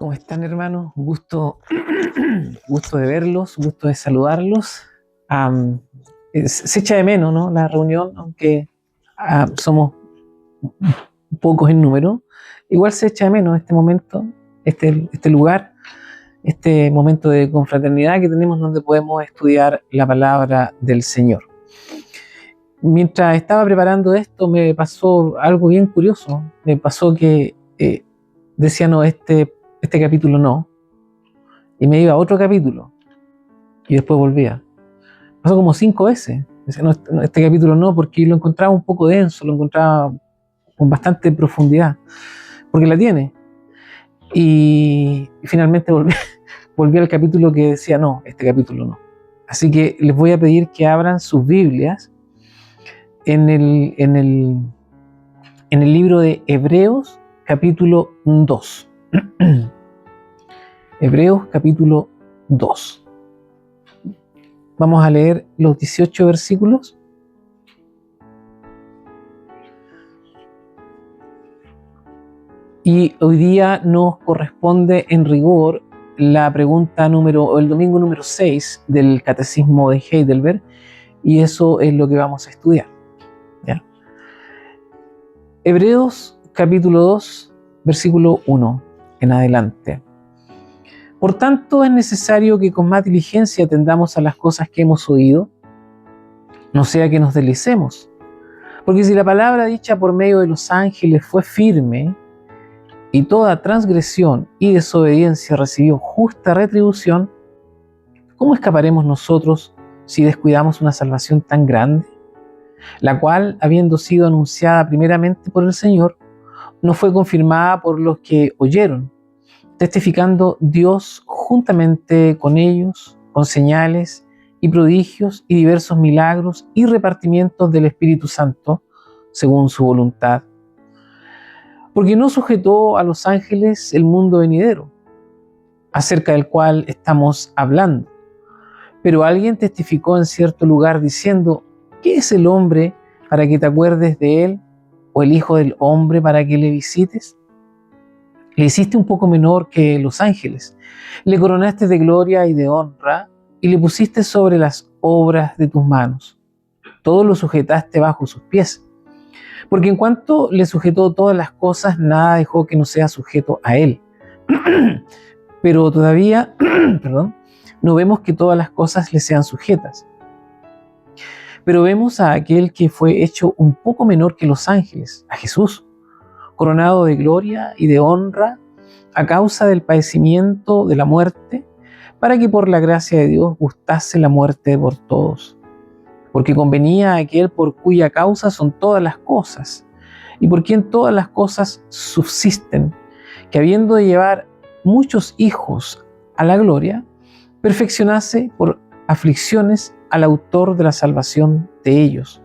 ¿Cómo están, hermanos? Gusto de verlos, gusto de saludarlos. Se echa de menos, ¿no?, la reunión, aunque somos pocos en número. Igual se echa de menos este momento, este lugar, este momento de confraternidad que tenemos donde podemos estudiar la palabra del Señor. Mientras estaba preparando esto, me pasó algo bien curioso. Me pasó que decía, no, este capítulo no, y me iba a otro capítulo y después volvía. Pasó como 5 veces. Decía, no, este capítulo no, porque lo encontraba un poco denso, lo encontraba con bastante profundidad, porque la tiene. Y finalmente volví al capítulo que decía, no, este capítulo no. Así que les voy a pedir que abran sus Biblias en el libro de Hebreos, capítulo 2. Hebreos, capítulo 2. Vamos a leer los 18 versículos. Y hoy día nos corresponde en rigor la pregunta el domingo número 6 del Catecismo de Heidelberg, y eso es lo que vamos a estudiar. ¿Ya? Hebreos capítulo 2, versículo 1 en adelante. Por tanto, es necesario que con más diligencia atendamos a las cosas que hemos oído, no sea que nos deslicemos. Porque si la palabra dicha por medio de los ángeles fue firme, y toda transgresión y desobediencia recibió justa retribución, ¿cómo escaparemos nosotros si descuidamos una salvación tan grande, la cual, habiendo sido anunciada primeramente por el Señor, no fue confirmada por los que oyeron, testificando Dios juntamente con ellos, con señales y prodigios y diversos milagros y repartimientos del Espíritu Santo, según su voluntad? Porque no sujetó a los ángeles el mundo venidero, acerca del cual estamos hablando. Pero alguien testificó en cierto lugar diciendo, ¿qué es el hombre para que te acuerdes de él? ¿O el hijo del hombre para que le visites? Le hiciste un poco menor que los ángeles, le coronaste de gloria y de honra, y le pusiste sobre las obras de tus manos. Todo lo sujetaste bajo sus pies. Porque en cuanto le sujetó todas las cosas, nada dejó que no sea sujeto a él. Pero todavía, no vemos que todas las cosas le sean sujetas. Pero vemos a aquel que fue hecho un poco menor que los ángeles, a Jesús, coronado de gloria y de honra a causa del padecimiento de la muerte, para que por la gracia de Dios gustase la muerte por todos. Porque convenía a aquel por cuya causa son todas las cosas, y por quien todas las cosas subsisten, que habiendo de llevar muchos hijos a la gloria, perfeccionase por aflicciones al autor de la salvación de ellos.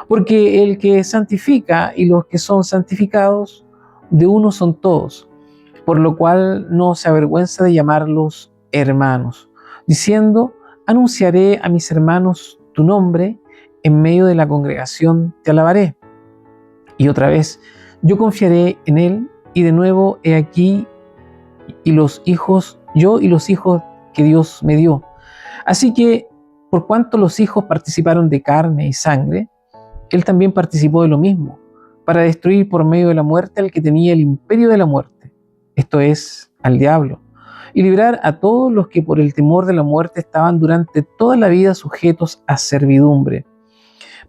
Porque el que santifica y los que son santificados, de uno son todos, por lo cual no se avergüenza de llamarlos hermanos, diciendo, anunciaré a mis hermanos tu nombre, en medio de la congregación te alabaré. Y otra vez, yo confiaré en él, y de nuevo he aquí yo y los hijos que Dios me dio. Así que, por cuanto los hijos participaron de carne y sangre, él también participó de lo mismo, para destruir por medio de la muerte al que tenía el imperio de la muerte, esto es, al diablo, y librar a todos los que por el temor de la muerte estaban durante toda la vida sujetos a servidumbre.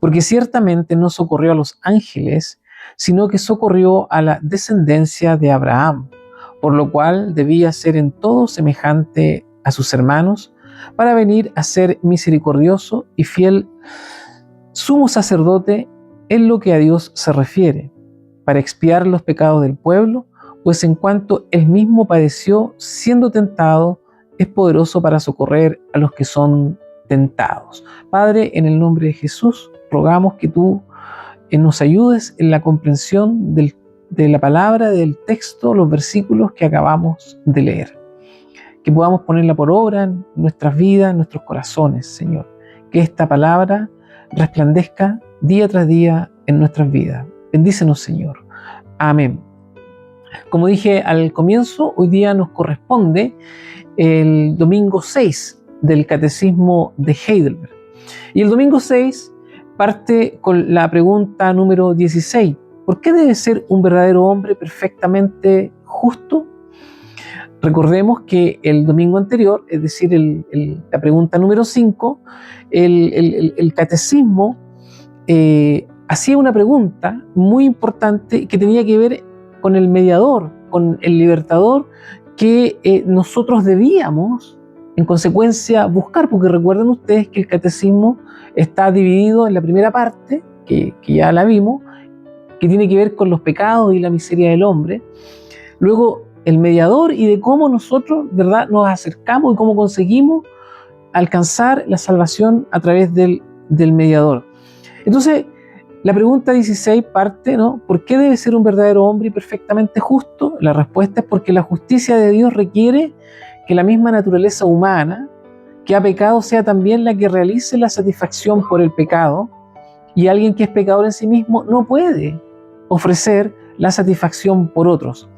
Porque ciertamente no socorrió a los ángeles, sino que socorrió a la descendencia de Abraham, por lo cual debía ser en todo semejante a sus hermanos, para venir a ser misericordioso y fiel sumo sacerdote en lo que a Dios se refiere, para expiar los pecados del pueblo, pues en cuanto él mismo padeció siendo tentado, es poderoso para socorrer a los que son tentados. Padre, en el nombre de Jesús, rogamos que tú nos ayudes en la comprensión de la palabra, del texto, los versículos que acabamos de leer. Que podamos ponerla por obra en nuestras vidas, en nuestros corazones, Señor. Que esta palabra resplandezca día tras día en nuestras vidas. Bendícenos, Señor. Amén. Como dije al comienzo, hoy día nos corresponde el domingo 6 del Catecismo de Heidelberg. Y el domingo 6 parte con la pregunta número 16. ¿Por qué debe ser un verdadero hombre perfectamente justo? Recordemos que el domingo anterior, es decir, la pregunta número 5, el catecismo hacía una pregunta muy importante que tenía que ver con el mediador, con el libertador que nosotros debíamos, en consecuencia, buscar, porque recuerden ustedes que el catecismo está dividido en la primera parte, que ya la vimos, que tiene que ver con los pecados y la miseria del hombre. Luego, el mediador y de cómo nosotros, ¿verdad?, nos acercamos y cómo conseguimos alcanzar la salvación a través del mediador. Entonces, la pregunta 16 parte, ¿no? ¿Por qué debe ser un verdadero hombre y perfectamente justo? La respuesta es porque la justicia de Dios requiere que la misma naturaleza humana que ha pecado sea también la que realice la satisfacción por el pecado, y alguien que es pecador en sí mismo no puede ofrecer la satisfacción por otros.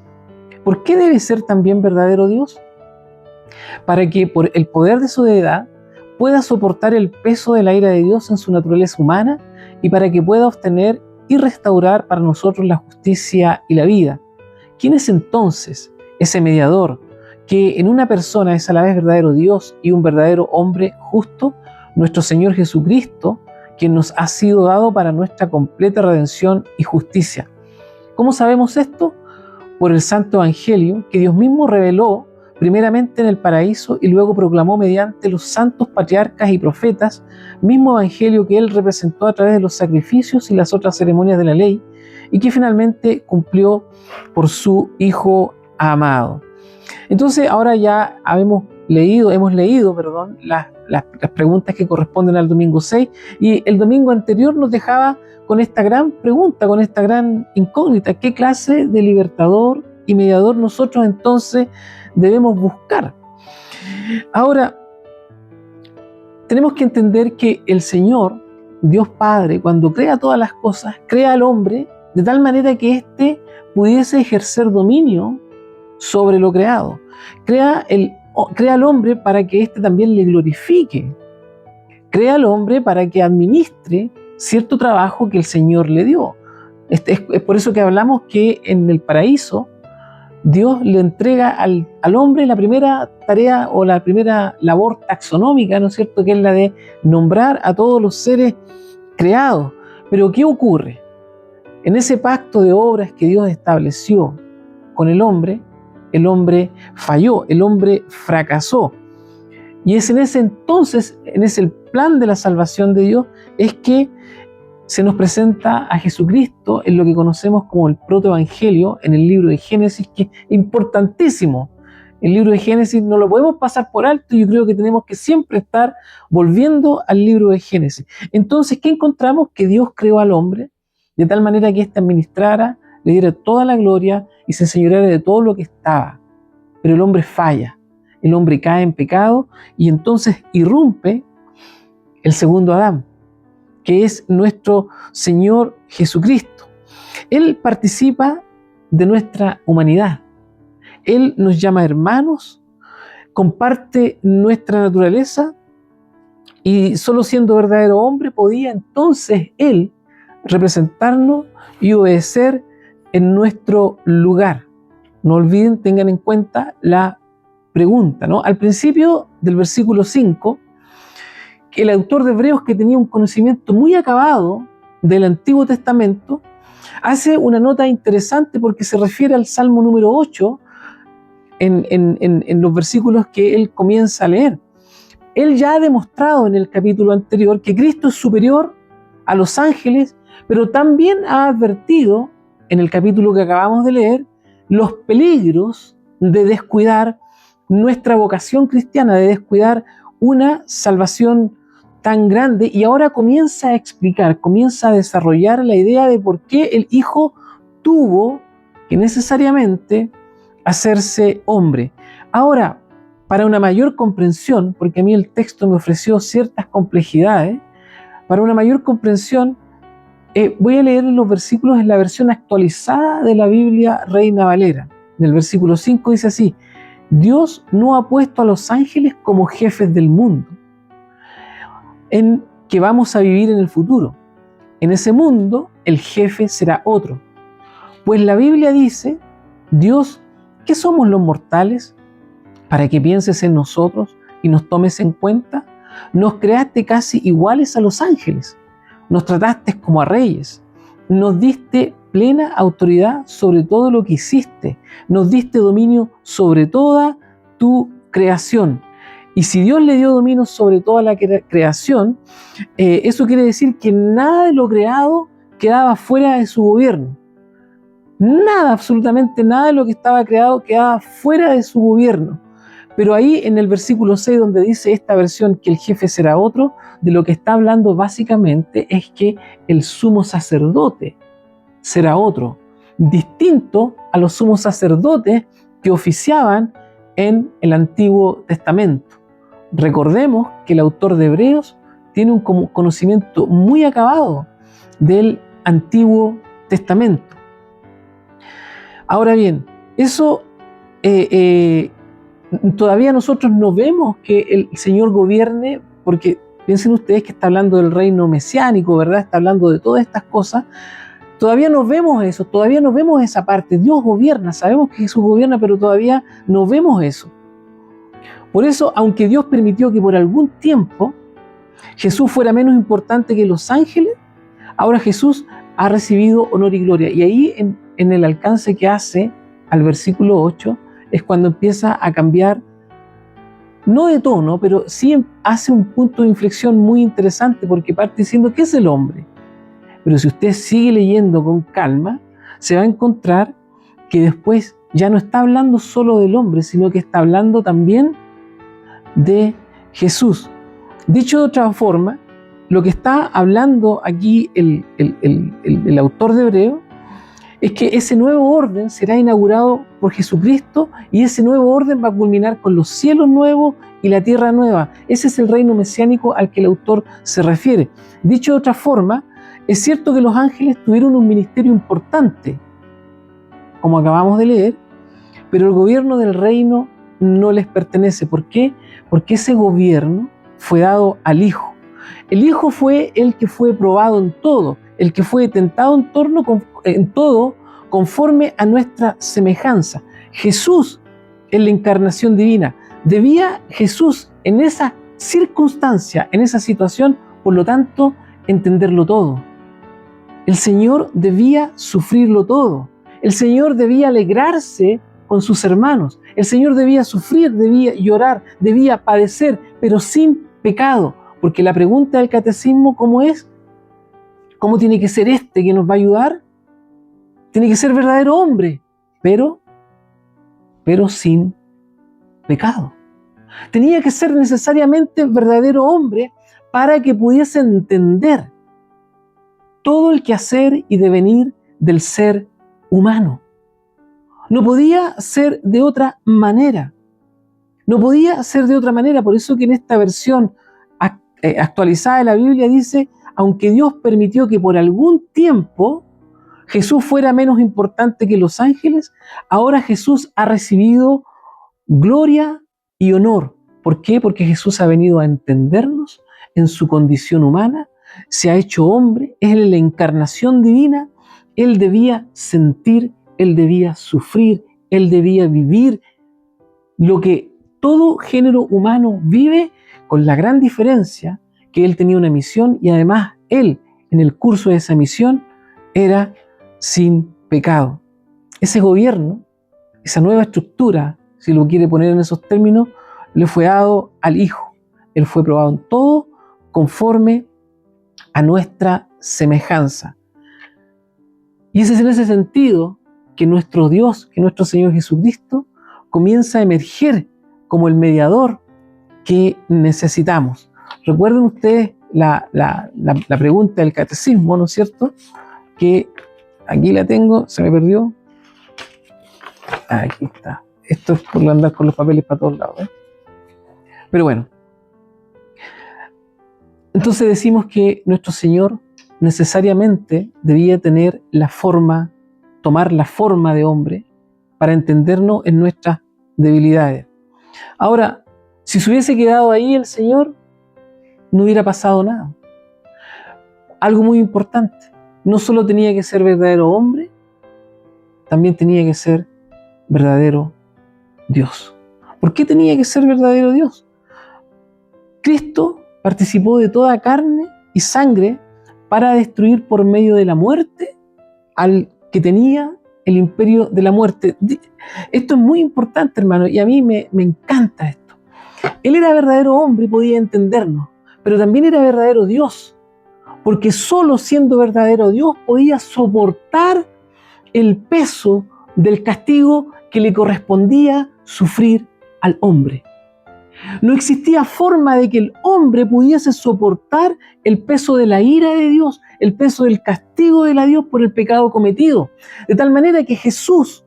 ¿Por qué debe ser también verdadero Dios? Para que por el poder de su deidad pueda soportar el peso de la ira de Dios en su naturaleza humana y para que pueda obtener y restaurar para nosotros la justicia y la vida. ¿Quién es entonces ese mediador que en una persona es a la vez verdadero Dios y un verdadero hombre justo? Nuestro Señor Jesucristo, quien nos ha sido dado para nuestra completa redención y justicia. ¿Cómo sabemos esto? Por el Santo Evangelio que Dios mismo reveló primeramente en el paraíso y luego proclamó mediante los santos patriarcas y profetas, mismo evangelio que él representó a través de los sacrificios y las otras ceremonias de la ley, y que finalmente cumplió por su Hijo amado. Entonces ahora ya hemos leído, las preguntas que corresponden al domingo 6, y el domingo anterior nos dejaba con esta gran pregunta, con esta gran incógnita: ¿qué clase de libertador y mediador nosotros entonces debemos buscar? Ahora, tenemos que entender que el Señor, Dios Padre, cuando crea todas las cosas, crea al hombre de tal manera que éste pudiese ejercer dominio sobre lo creado. Crea al hombre para que éste también le glorifique. Crea al hombre para que administre cierto trabajo que el Señor le dio. Es por eso que hablamos que en el paraíso Dios le entrega al hombre la primera tarea o la primera labor taxonómica, ¿no es cierto?, que es la de nombrar a todos los seres creados. Pero ¿qué ocurre? En ese pacto de obras que Dios estableció con el hombre falló, el hombre fracasó. Y es en ese entonces, en ese plan de la salvación de Dios, es que se nos presenta a Jesucristo en lo que conocemos como el protoevangelio, en el libro de Génesis, que es importantísimo. El libro de Génesis no lo podemos pasar por alto, y yo creo que tenemos que siempre estar volviendo al libro de Génesis. Entonces, ¿qué encontramos? Que Dios creó al hombre de tal manera que éste administrara, le diera toda la gloria y se enseñoreara de todo lo que estaba. Pero el hombre falla, el hombre cae en pecado, y entonces irrumpe el segundo Adán, que es nuestro Señor Jesucristo. Él participa de nuestra humanidad. Él nos llama hermanos, comparte nuestra naturaleza, y solo siendo verdadero hombre podía entonces Él representarnos y obedecer en nuestro lugar. No olviden, tengan en cuenta la pregunta, ¿no? Al principio del versículo 5, el autor de Hebreos, que tenía un conocimiento muy acabado del Antiguo Testamento, hace una nota interesante porque se refiere al Salmo número 8 en los versículos que él comienza a leer. Él ya ha demostrado en el capítulo anterior que Cristo es superior a los ángeles, pero también ha advertido en el capítulo que acabamos de leer los peligros de descuidar nuestra vocación cristiana, de descuidar una salvación tan grande, y ahora comienza a explicar, comienza a desarrollar la idea de por qué el Hijo tuvo que necesariamente hacerse hombre. Ahora, para una mayor comprensión, porque a mí el texto me ofreció ciertas complejidades, para una mayor comprensión Voy a leer los versículos en la versión actualizada de la Biblia Reina Valera. En el versículo 5 dice así: Dios no ha puesto a los ángeles como jefes del mundo, en que vamos a vivir en el futuro. En ese mundo el jefe será otro. Pues la Biblia dice: Dios, ¿qué somos los mortales para que pienses en nosotros y nos tomes en cuenta? Nos creaste casi iguales a los ángeles, nos trataste como a reyes, nos diste plena autoridad sobre todo lo que hiciste, nos diste dominio sobre toda tu creación. Y si Dios le dio dominio sobre toda la creación, eso quiere decir que nada de lo creado quedaba fuera de su gobierno. Nada, absolutamente nada de lo que estaba creado quedaba fuera de su gobierno. Pero ahí en el versículo 6, donde dice esta versión que el jefe será otro, de lo que está hablando básicamente es que el sumo sacerdote será otro, distinto a los sumos sacerdotes que oficiaban en el Antiguo Testamento. Recordemos que el autor de Hebreos tiene un conocimiento muy acabado del Antiguo Testamento. Ahora bien, eso todavía nosotros no vemos que el Señor gobierne, porque piensen ustedes que está hablando del reino mesiánico, ¿verdad? Está hablando de todas estas cosas. Todavía no vemos eso, todavía no vemos esa parte. Dios gobierna, sabemos que Jesús gobierna, pero todavía no vemos eso. Por eso, aunque Dios permitió que por algún tiempo Jesús fuera menos importante que los ángeles, ahora Jesús ha recibido honor y gloria. Y ahí en el alcance que hace al versículo 8 es cuando empieza a cambiar, no de tono, pero sí hace un punto de inflexión muy interesante, porque parte diciendo ¿qué es el hombre? Pero si usted sigue leyendo con calma, se va a encontrar que después ya no está hablando solo del hombre, sino que está hablando también de Jesús. Dicho de otra forma, lo que está hablando aquí el autor de Hebreos es que ese nuevo orden será inaugurado por Jesucristo, y ese nuevo orden va a culminar con los cielos nuevos y la tierra nueva. Ese es el reino mesiánico al que el autor se refiere. Dicho de otra forma, es cierto que los ángeles tuvieron un ministerio importante, como acabamos de leer, pero el gobierno del reino no les pertenece. ¿Por qué? Porque ese gobierno fue dado al Hijo. El Hijo fue el que fue probado en todo, el que fue tentado en todo conforme a nuestra semejanza. Jesús es la encarnación divina. Debía Jesús en esa circunstancia, en esa situación, por lo tanto, entenderlo todo. El Señor debía sufrirlo todo. El Señor debía alegrarse con sus hermanos. El Señor debía sufrir, debía llorar, debía padecer, pero sin pecado. Porque la pregunta del catecismo, ¿cómo es? ¿Cómo tiene que ser este que nos va a ayudar? Tiene que ser verdadero hombre, pero sin pecado. Tenía que ser necesariamente verdadero hombre para que pudiese entender todo el quehacer y devenir del ser humano. No podía ser de otra manera. No podía ser de otra manera. Por eso que en esta versión actualizada de la Biblia dice: aunque Dios permitió que por algún tiempo Jesús fuera menos importante que los ángeles, ahora Jesús ha recibido gloria y honor. ¿Por qué? Porque Jesús ha venido a entendernos en su condición humana, se ha hecho hombre, es la encarnación divina. Él debía sentir, Él debía sufrir, Él debía vivir lo que todo género humano vive, con la gran diferencia que Él tenía una misión, y además Él, en el curso de esa misión, era sin pecado. Ese gobierno, esa nueva estructura, si lo quiere poner en esos términos, le fue dado al Hijo. Él fue probado en todo conforme a nuestra semejanza. Y es en ese sentido que nuestro Dios, que nuestro Señor Jesucristo, comienza a emerger como el mediador que necesitamos. Recuerden ustedes la pregunta del catecismo, ¿no es cierto? Que aquí la tengo, se me perdió. Aquí está. Esto es por andar con los papeles para todos lados, ¿eh? Pero bueno. Entonces decimos que nuestro Señor necesariamente debía tener tomar la forma de hombre para entendernos en nuestras debilidades. Ahora, si se hubiese quedado ahí el Señor, no hubiera pasado nada. Algo muy importante, no solo tenía que ser verdadero hombre, también tenía que ser verdadero Dios. ¿Por qué tenía que ser verdadero Dios? Cristo participó de toda carne y sangre para destruir por medio de la muerte al que tenía el imperio de la muerte. Esto es muy importante, hermano, y a mí me encanta esto. Él era verdadero hombre y podía entendernos, pero también era verdadero Dios, porque solo siendo verdadero Dios podía soportar el peso del castigo que le correspondía sufrir al hombre. No existía forma de que el hombre pudiese soportar el peso de la ira de Dios, el peso del castigo de la Dios por el pecado cometido. De tal manera que Jesús,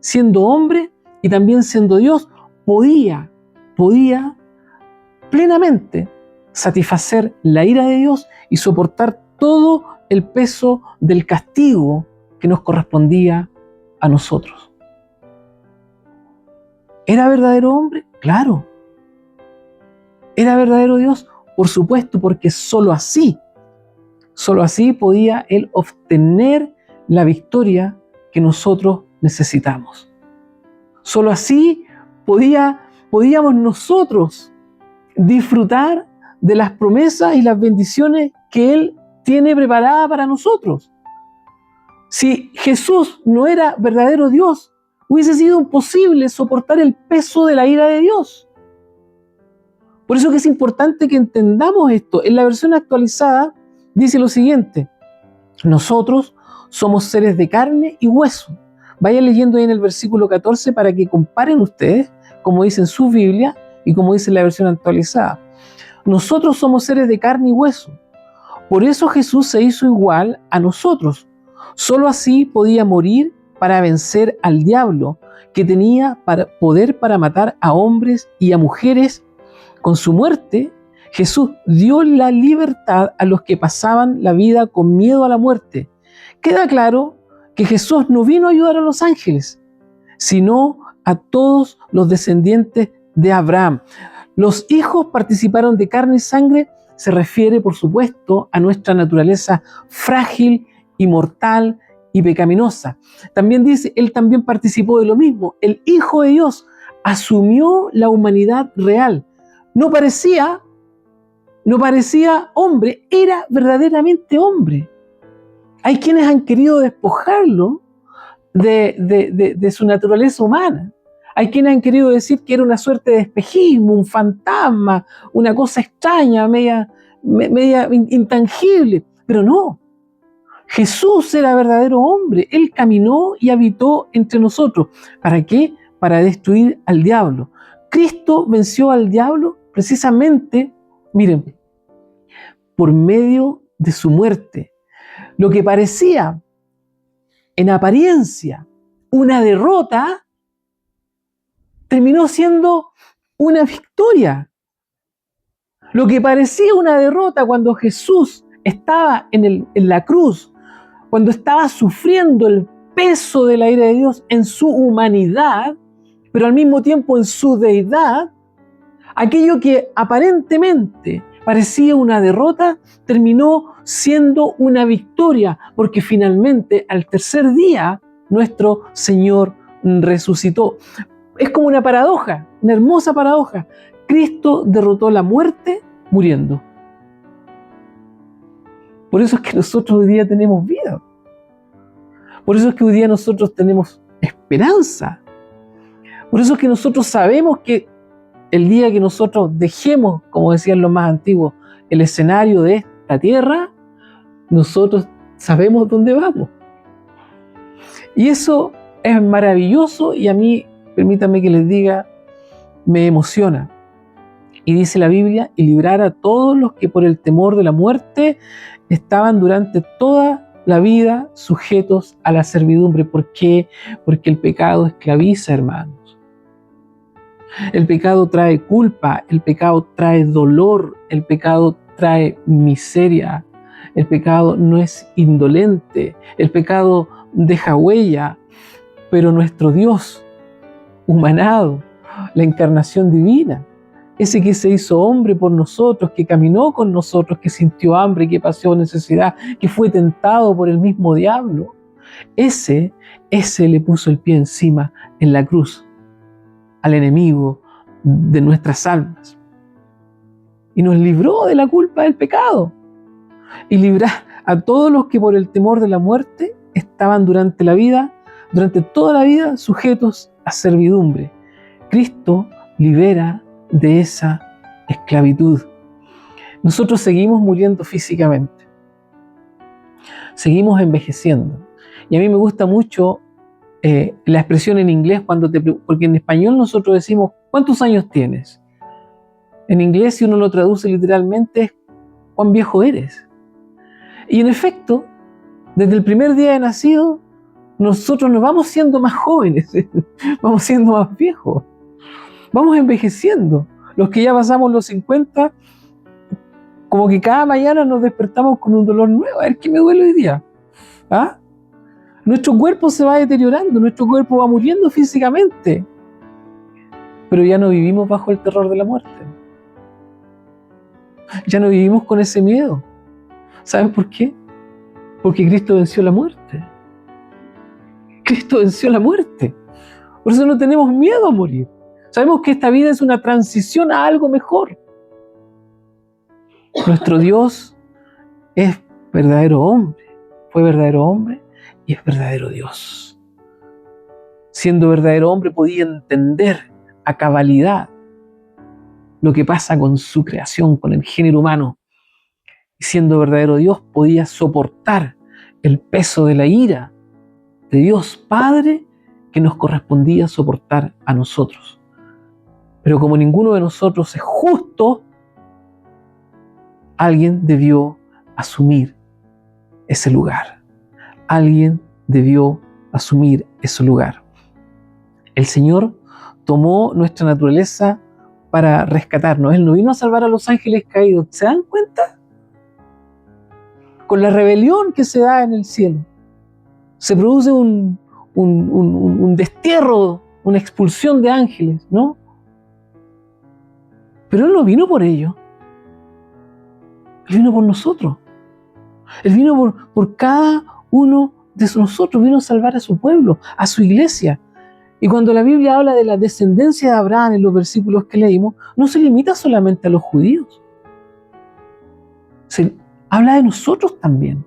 siendo hombre y también siendo Dios, podía plenamente satisfacer la ira de Dios y soportar todo el peso del castigo que nos correspondía a nosotros. ¿Era verdadero hombre? Claro. ¿Era verdadero Dios? Por supuesto, porque solo así podía Él obtener la victoria que nosotros necesitamos. Solo así podíamos nosotros disfrutar de las promesas y las bendiciones que Él tiene preparadas para nosotros. Si Jesús no era verdadero Dios, hubiese sido imposible soportar el peso de la ira de Dios. Por eso que es importante que entendamos esto. En la versión actualizada dice lo siguiente: nosotros somos seres de carne y hueso. Vayan leyendo ahí en el versículo 14 para que comparen ustedes, como dice en su Biblia y como dice en la versión actualizada. Nosotros somos seres de carne y hueso. Por eso Jesús se hizo igual a nosotros. Solo así podía morir para vencer al diablo, que tenía poder para matar a hombres y a mujeres. Con su muerte, Jesús dio la libertad a los que pasaban la vida con miedo a la muerte. Queda claro que Jesús no vino a ayudar a los ángeles, sino a todos los descendientes de Abraham. Los hijos participaron de carne y sangre, se refiere, por supuesto, a nuestra naturaleza frágil y mortal y pecaminosa. También dice, Él también participó de lo mismo. El Hijo de Dios asumió la humanidad real. No parecía hombre, era verdaderamente hombre. Hay quienes han querido despojarlo de su naturaleza humana. Hay quienes han querido decir que era una suerte de espejismo, un fantasma, una cosa extraña, media intangible. Pero no, Jesús era verdadero hombre. Él caminó y habitó entre nosotros. ¿Para qué? Para destruir al diablo. Cristo venció al diablo precisamente, miren, por medio de su muerte. Lo que parecía en apariencia una derrota terminó siendo una victoria. Lo que parecía una derrota cuando Jesús estaba en la cruz, cuando estaba sufriendo el peso de la ira de Dios en su humanidad, pero al mismo tiempo en su deidad, aquello que aparentemente parecía una derrota terminó siendo una victoria, porque finalmente al tercer día nuestro Señor resucitó. Es como una paradoja, una hermosa paradoja. Cristo derrotó la muerte muriendo. Por eso es que nosotros hoy día tenemos vida. Por eso es que hoy día nosotros tenemos esperanza. Por eso es que nosotros sabemos que el día que nosotros dejemos, como decían los más antiguos, el escenario de esta tierra, nosotros sabemos dónde vamos. Y eso es maravilloso y a mí, permítanme que les diga, me emociona. Y dice la Biblia, y librar a todos los que por el temor de la muerte estaban durante toda la vida sujetos a la servidumbre. ¿Por qué? Porque el pecado esclaviza, hermanos. El pecado trae culpa, el pecado trae dolor, el pecado trae miseria, el pecado no es indolente, el pecado deja huella, pero nuestro Dios, humanado, la encarnación divina, ese que se hizo hombre por nosotros, que caminó con nosotros, que sintió hambre, que pasó necesidad, que fue tentado por el mismo diablo, ese le puso el pie encima en la cruz al enemigo de nuestras almas y nos libró de la culpa del pecado y librar a todos los que por el temor de la muerte estaban durante toda la vida sujetos a servidumbre. Cristo libera de esa esclavitud. Nosotros seguimos muriendo físicamente, seguimos envejeciendo. Y a mí me gusta mucho la expresión en inglés porque en español nosotros decimos ¿cuántos años tienes? En inglés, si uno lo traduce literalmente, es ¿cuán viejo eres? Y en efecto, desde el primer día de nacido, nosotros nos vamos siendo más jóvenes, vamos siendo más viejos, vamos envejeciendo. Los que ya pasamos los 50, como que cada mañana nos despertamos con un dolor nuevo. A ver, ¿qué me duele hoy día? ¿Ah? Nuestro cuerpo se va deteriorando, nuestro cuerpo va muriendo físicamente, pero ya no vivimos bajo el terror de la muerte. Ya no vivimos con ese miedo. ¿Saben por qué? Porque Cristo venció la muerte. Cristo venció la muerte. Por eso no tenemos miedo a morir. Sabemos que esta vida es una transición a algo mejor. Nuestro Dios es verdadero hombre, fue verdadero hombre y es verdadero Dios. Siendo verdadero hombre podía entender a cabalidad lo que pasa con su creación, con el género humano. Y siendo verdadero Dios podía soportar el peso de la ira de Dios Padre que nos correspondía soportar a nosotros. Pero como ninguno de nosotros es justo, alguien debió asumir ese lugar. Alguien debió asumir ese lugar. El Señor tomó nuestra naturaleza para rescatarnos. Él no vino a salvar a los ángeles caídos. ¿Se dan cuenta? Con la rebelión que se da en el cielo, se produce un destierro, una expulsión de ángeles, ¿no? Pero Él no vino por ello. Él vino por nosotros. Él vino por cada uno de nosotros. Vino a salvar a su pueblo, a su iglesia. Y cuando la Biblia habla de la descendencia de Abraham en los versículos que leímos, no se limita solamente a los judíos. Se habla de nosotros también.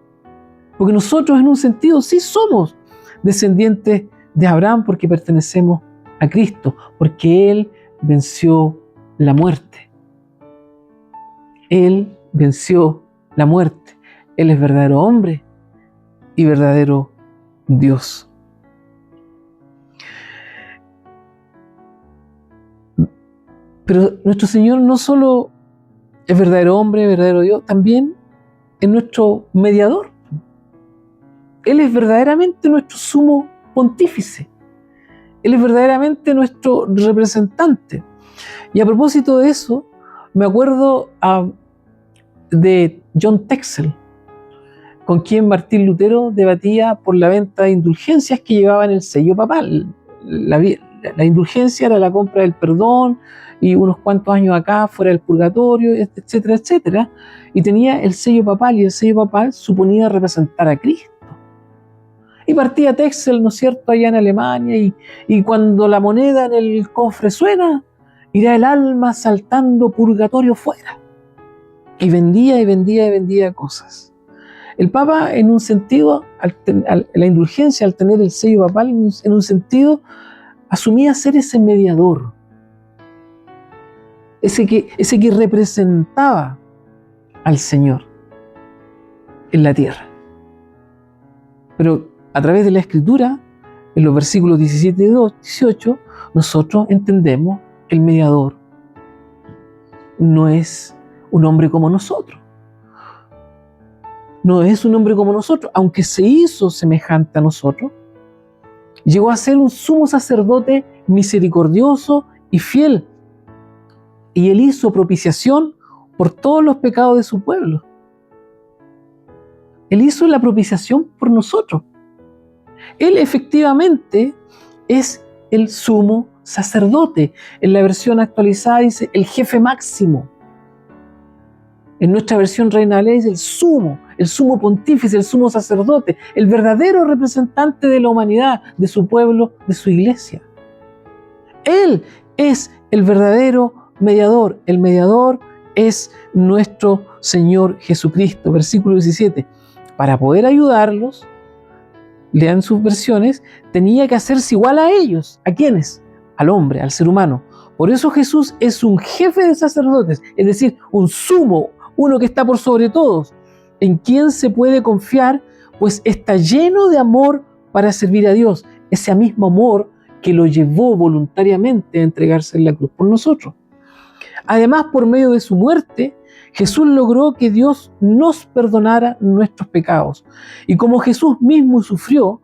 Porque nosotros en un sentido sí somos descendientes de Abraham porque pertenecemos a Cristo, porque Él venció la muerte. Él venció la muerte. Él es verdadero hombre y verdadero Dios. Pero nuestro Señor no solo es verdadero hombre, verdadero Dios, también es nuestro mediador. Él es verdaderamente nuestro sumo pontífice. Él es verdaderamente nuestro representante. Y a propósito de eso, me acuerdo de John Texel, con quien Martín Lutero debatía por la venta de indulgencias que llevaban el sello papal. La indulgencia era la compra del perdón y unos cuantos años acá fuera del purgatorio, etcétera, etcétera. Y tenía el sello papal y el sello papal suponía representar a Cristo. Y partía Texel, ¿no es cierto?, allá en Alemania y cuando la moneda en el cofre suena, irá el alma saltando purgatorio fuera. Y vendía y vendía y vendía cosas. El Papa, en un sentido, la indulgencia, al tener el sello papal, en un sentido, asumía ser ese mediador, ese que representaba al Señor en la tierra. Pero a través de la Escritura, en los versículos 17 y 18, nosotros entendemos que el mediador no es un hombre como nosotros. No es un hombre como nosotros, aunque se hizo semejante a nosotros, llegó a ser un sumo sacerdote misericordioso y fiel. Y él hizo propiciación por todos los pecados de su pueblo. Él hizo la propiciación por nosotros. Él efectivamente es el sumo sacerdote. En la versión actualizada dice el jefe máximo. En nuestra versión Reina Valera dice el sumo pontífice, el sumo sacerdote, el verdadero representante de la humanidad, de su pueblo, de su iglesia. Él es el verdadero mediador. El mediador es nuestro Señor Jesucristo. Versículo 17. Para poder ayudarlos, lean sus versiones, tenía que hacerse igual a ellos. ¿A quiénes? Al hombre, al ser humano. Por eso Jesús es un jefe de sacerdotes, es decir, un sumo, uno que está por sobre todos, en quien se puede confiar, pues está lleno de amor para servir a Dios. Ese mismo amor que lo llevó voluntariamente a entregarse en la cruz por nosotros. Además, por medio de su muerte, Jesús logró que Dios nos perdonara nuestros pecados. Y como Jesús mismo sufrió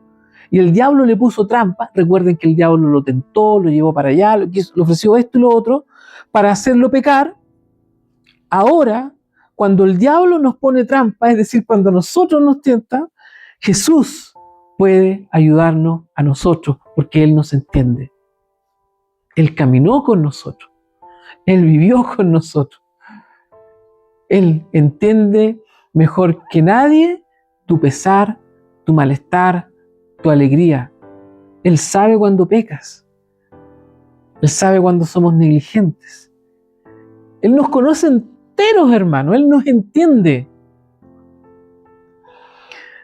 y el diablo le puso trampa, recuerden que el diablo lo tentó, lo llevó para allá, le ofreció esto y lo otro, para hacerlo pecar. Ahora, cuando el diablo nos pone trampa, es decir, cuando nosotros nos tienta, Jesús puede ayudarnos a nosotros, porque Él nos entiende. Él caminó con nosotros. Él vivió con nosotros. Él entiende mejor que nadie tu pesar, tu malestar, tu alegría. Él sabe cuando pecas. Él sabe cuando somos negligentes. Él nos conoce enteros, hermano. Él nos entiende.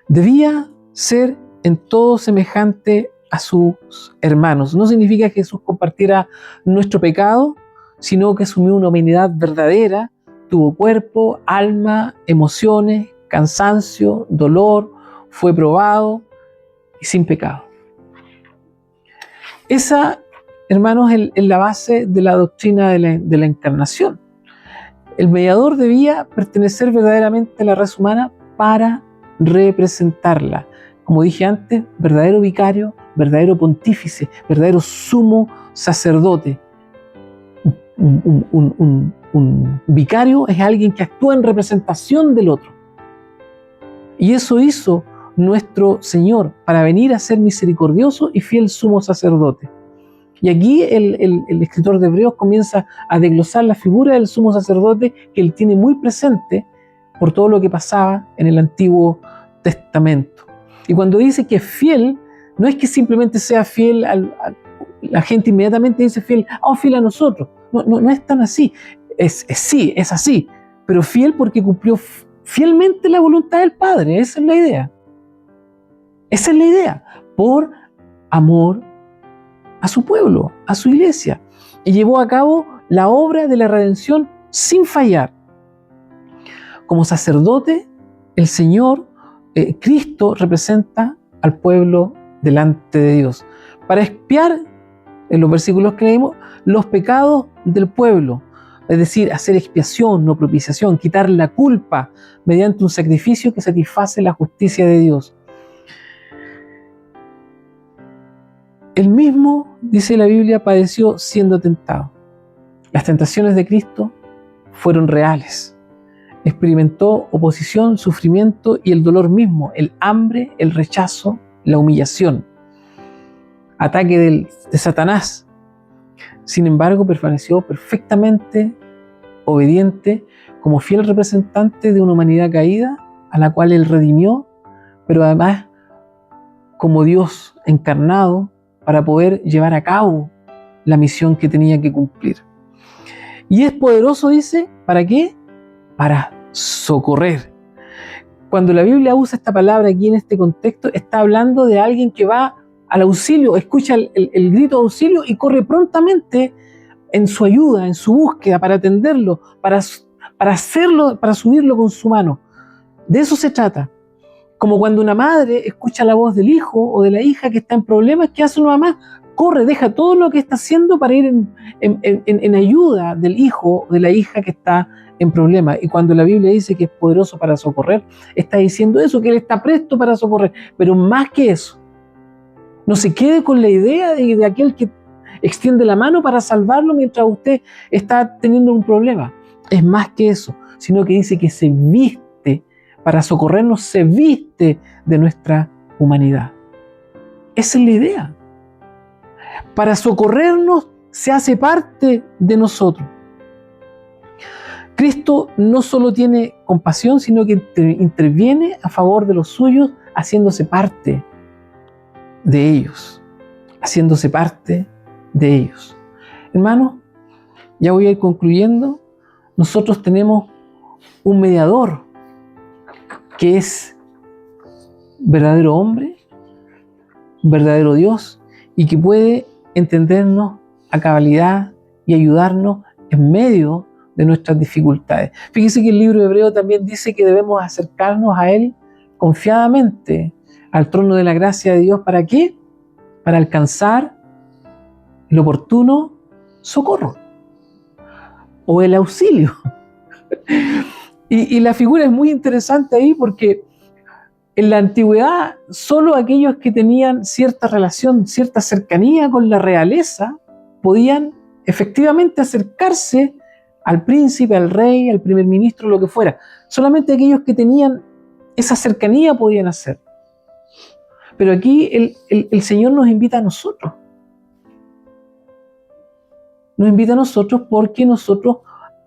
Debía ser en todo semejante a sus hermanos. No significa que Jesús compartiera nuestro pecado, sino que asumió una humanidad verdadera, tuvo cuerpo, alma, emociones, cansancio, dolor, fue probado y sin pecado. Esa, hermanos, es la base de la doctrina de la encarnación. El mediador debía pertenecer verdaderamente a la raza humana para representarla. Como dije antes, verdadero vicario, verdadero pontífice, verdadero sumo sacerdote. Un vicario es alguien que actúa en representación del otro. Y eso hizo nuestro Señor para venir a ser misericordioso y fiel sumo sacerdote. Y aquí el escritor de Hebreos comienza a desglosar la figura del sumo sacerdote que él tiene muy presente por todo lo que pasaba en el Antiguo Testamento. Y cuando dice que es fiel, no es que simplemente sea fiel la gente inmediatamente dice fiel a nosotros. No es tan así. Sí, es así, pero fiel porque cumplió fielmente la voluntad del Padre. Esa es la idea. Esa es la idea. Por amor a su pueblo, a su iglesia. Y llevó a cabo la obra de la redención sin fallar. Como sacerdote, el Señor, Cristo, representa al pueblo delante de Dios. Para expiar, en los versículos que leímos, los pecados del pueblo. Es decir, hacer expiación, no propiciación, quitar la culpa mediante un sacrificio que satisface la justicia de Dios. Él mismo, dice la Biblia, padeció siendo tentado. Las tentaciones de Cristo fueron reales. Experimentó oposición, sufrimiento y el dolor mismo, el hambre, el rechazo, la humillación. Ataque de Satanás. Sin embargo, permaneció perfectamente obediente como fiel representante de una humanidad caída a la cual Él redimió, pero además como Dios encarnado para poder llevar a cabo la misión que tenía que cumplir. Y es poderoso, dice, ¿para qué? Para socorrer. Cuando la Biblia usa esta palabra aquí en este contexto, está hablando de alguien que va al auxilio, escucha el grito de auxilio y corre prontamente en su ayuda, en su búsqueda, para atenderlo, para hacerlo, para subirlo con su mano. De eso se trata. Como cuando una madre escucha la voz del hijo o de la hija que está en problemas, ¿qué hace una mamá? Corre, deja todo lo que está haciendo para ir en ayuda del hijo o de la hija que está en problemas. Y cuando la Biblia dice que es poderoso para socorrer, está diciendo eso, que Él está presto para socorrer. Pero más que eso, no se quede con la idea de aquel que extiende la mano para salvarlo mientras usted está teniendo un problema. Es más que eso, sino que dice que se viste para socorrernos se viste de nuestra humanidad. Esa es la idea. Para socorrernos se hace parte de nosotros. Cristo no solo tiene compasión, sino que interviene a favor de los suyos, haciéndose parte de ellos. Haciéndose parte de ellos. Hermanos, ya voy a ir concluyendo. Nosotros tenemos un mediador que es verdadero hombre, verdadero Dios, y que puede entendernos a cabalidad y ayudarnos en medio de nuestras dificultades. Fíjense que el libro de Hebreos también dice que debemos acercarnos a Él confiadamente, al trono de la gracia de Dios. ¿Para qué? Para alcanzar el oportuno socorro o el auxilio. Y la figura es muy interesante ahí porque en la antigüedad solo aquellos que tenían cierta relación, cierta cercanía con la realeza podían efectivamente acercarse al príncipe, al rey, al primer ministro, lo que fuera. Solamente aquellos que tenían esa cercanía podían hacer. Pero aquí el Señor nos invita a nosotros. Nos invita a nosotros porque nosotros,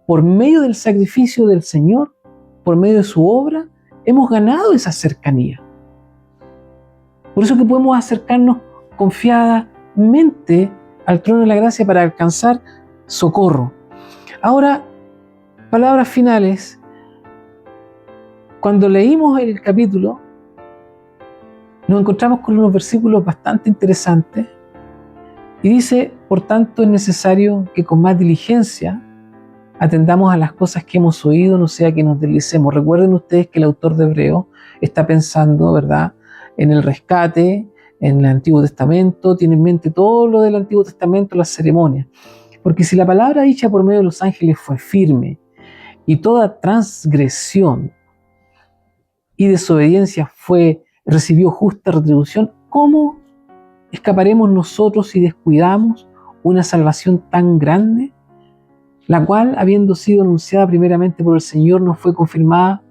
por medio del sacrificio del Señor, por medio de su obra, hemos ganado esa cercanía. Por eso que podemos acercarnos confiadamente al trono de la gracia para alcanzar socorro. Ahora, palabras finales. Cuando leímos el capítulo, nos encontramos con unos versículos bastante interesantes y dice: por tanto es necesario que con más diligencia atendamos a las cosas que hemos oído, no sea que nos deslicemos. Recuerden ustedes que el autor de Hebreos está pensando, ¿verdad?, en el rescate, en el Antiguo Testamento, tiene en mente todo lo del Antiguo Testamento, las ceremonias. Porque si la palabra dicha por medio de los ángeles fue firme y toda transgresión y desobediencia recibió justa retribución, ¿cómo escaparemos nosotros si descuidamos una salvación tan grande, la cual, habiendo sido anunciada primeramente por el Señor, nos fue confirmada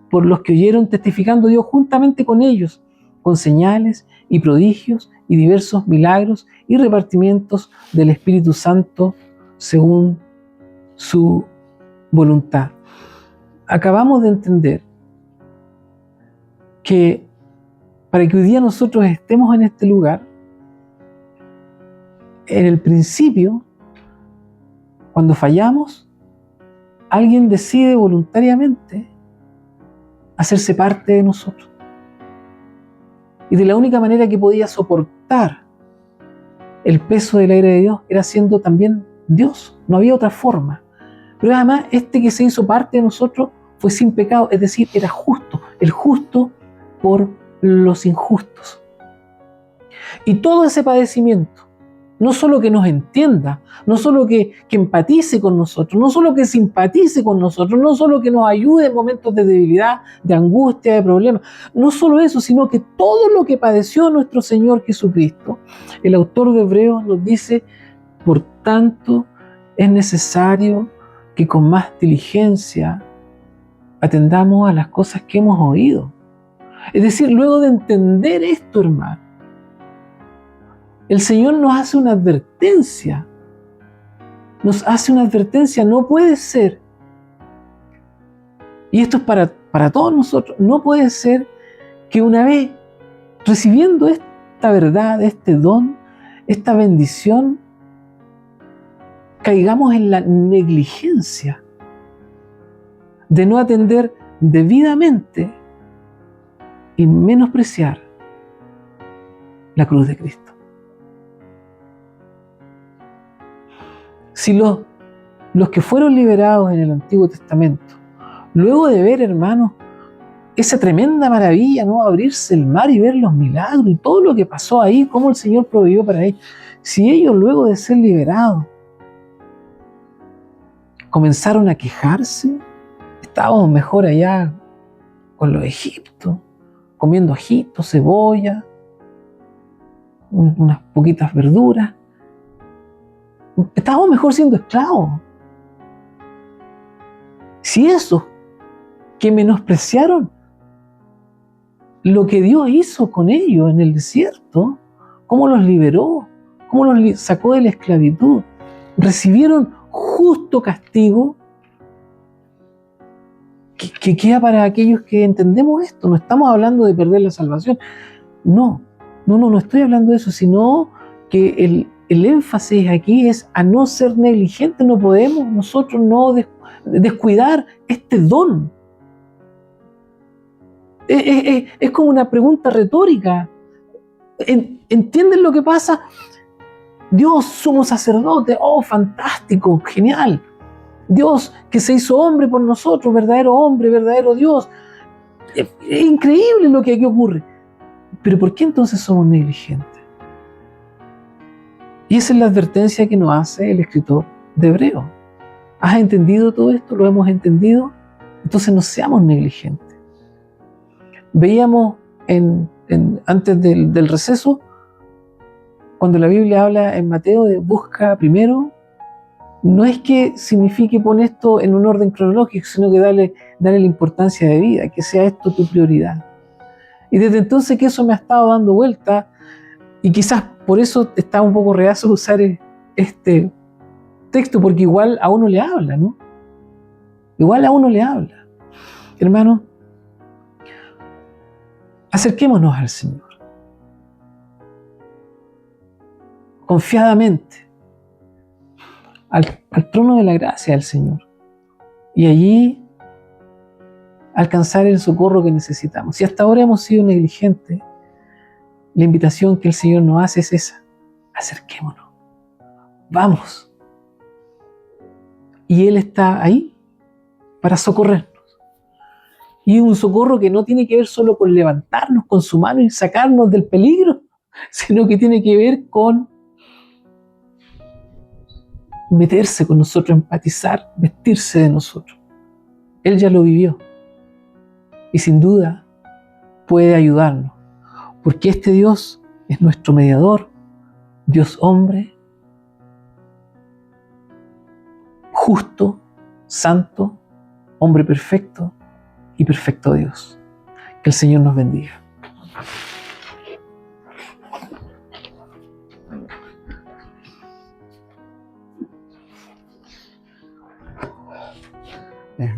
por los que oyeron, testificando Dios juntamente con ellos, con señales y prodigios y diversos milagros y repartimientos del Espíritu Santo según su voluntad? Acabamos de entender que para que hoy día nosotros estemos en este lugar, en el principio, cuando fallamos, alguien decide voluntariamente hacerse parte de nosotros. Y de la única manera que podía soportar el peso de la ira de Dios era siendo también Dios. No había otra forma. Pero además, este que se hizo parte de nosotros fue sin pecado, es decir, era justo, el justo por los injustos. Y todo ese padecimiento, no solo que nos entienda, no solo que empatice con nosotros, no solo que simpatice con nosotros, no solo que nos ayude en momentos de debilidad, de angustia, de problemas, no solo eso, sino que todo lo que padeció nuestro Señor Jesucristo, el autor de Hebreos nos dice: por tanto, es necesario que con más diligencia atendamos a las cosas que hemos oído. Es decir, luego de entender esto, hermano, el Señor nos hace una advertencia. Nos hace una advertencia. No puede ser, y esto es para todos nosotros, no puede ser que una vez recibiendo esta verdad, este don, esta bendición, caigamos en la negligencia de no atender debidamente y menospreciar la cruz de Cristo. Si los que fueron liberados en el Antiguo Testamento, luego de ver, hermanos, esa tremenda maravilla, ¿no?, abrirse el mar y ver los milagros y todo lo que pasó ahí, cómo el Señor proveyó para ellos, si ellos luego de ser liberados comenzaron a quejarse, estábamos mejor allá con los egipcios, comiendo ajito, cebolla, unas poquitas verduras. Estábamos mejor siendo esclavos. Si esos que menospreciaron lo que Dios hizo con ellos en el desierto, cómo los liberó, cómo los sacó de la esclavitud. Recibieron justo castigo que queda para aquellos que entendemos esto. No estamos hablando de perder la salvación. No estoy hablando de eso, sino que el énfasis aquí es a no ser negligentes. No podemos nosotros no descuidar este don. Es como una pregunta retórica. ¿Entienden lo que pasa? Dios, sumo sacerdote, oh, fantástico, genial. Dios que se hizo hombre por nosotros, verdadero hombre, verdadero Dios. Es increíble lo que aquí ocurre. Pero ¿por qué entonces somos negligentes? Y esa es la advertencia que nos hace el escritor de Hebreos. ¿Has entendido todo esto? ¿Lo hemos entendido? Entonces no seamos negligentes. Veíamos antes del receso, cuando la Biblia habla en Mateo de busca primero, no es que signifique poner esto en un orden cronológico, sino que darle la importancia de vida, que sea esto tu prioridad. Y desde entonces que eso me ha estado dando vuelta, y quizás por eso estaba un poco reacio de usar este texto, porque igual a uno le habla, ¿no? Igual a uno le habla. Hermano, acerquémonos al Señor. Confiadamente. Al trono de la gracia del Señor. Y allí alcanzar el socorro que necesitamos. Si hasta ahora hemos sido negligentes, la invitación que el Señor nos hace es esa. Acerquémonos. Vamos. Y Él está ahí para socorrernos. Y un socorro que no tiene que ver solo con levantarnos con su mano y sacarnos del peligro, sino que tiene que ver con meterse con nosotros, empatizar, vestirse de nosotros. Él ya lo vivió. Y sin duda puede ayudarnos. Porque este Dios es nuestro mediador, Dios hombre, justo, santo, hombre perfecto y perfecto Dios. Que el Señor nos bendiga.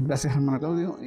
Gracias, hermano Claudio.